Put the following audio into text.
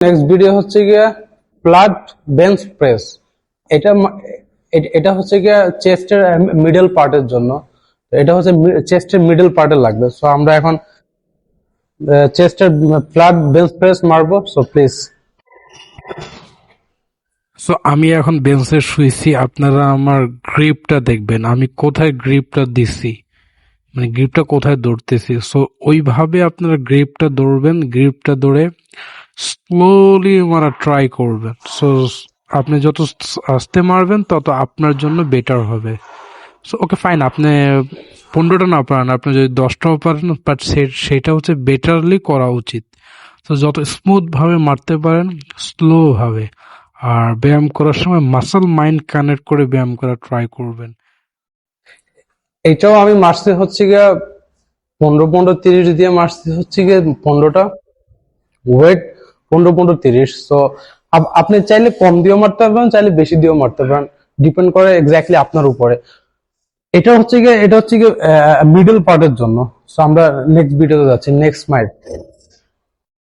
Next video হচ্ছে গিয়া flat bench press. এটা এটা হচ্ছে গিয়া চেস্টের মিডল পার্টের জন্য। এটা হচ্ছে চেস্টের মিডল পার্টে লাগবে। সো আমরা এখন চেস্টের ফ্ল্যাট বেঞ্চ প্রেস মারবো। So please. সো আমি এখন বেঞ্চে শুয়েছি, আপনারা আমার গ্রিপটা দেখবেন, আমি কোথায় গ্রিপটা দিছি, মানে গ্রিপটা কোথায় ধরতেছি। সো ওইভাবে আপনারা গ্রিপটা ধরবেন, গ্রিপটা ধরে স্লোলি মারা ট্রাই করবেন। সো আপনি যত আস্তে মারবেন তত আপনার জন্য বেটার হবে। সো ওকে ফাইন, আপনি 15টা না পারেন, আপনি যদি 10টাও পারেন, বাট সেটা হচ্ছে বেটারলি করা উচিত। তো যত স্মুথ ভাবে মারতে পারেন, স্লো ভাবে। আর ব্যায়াম করার সময় মাসল মাইন্ড কানেক্ট করে ব্যায়াম করা ট্রাই করবেন। এটাও আমি মারছি হচ্ছে গিয়া 15-15-30 দিয়ে মারছি হচ্ছে গিয়ে 15টা ওয়েট 15-15-30। সো আপনি চাইলে কম দিয়েও মারতে পারবেন, চাইলে বেশি দিয়েও মারতে পারেন, ডিপেন্ড করে এক্স্যাক্টলি আপনার উপরে। এটা হচ্ছে গিয়ে মিডল পার্টের জন্য। সো আমরা নেক্সট ভিডিওতে যাচ্ছি, নেক্সট মাইট।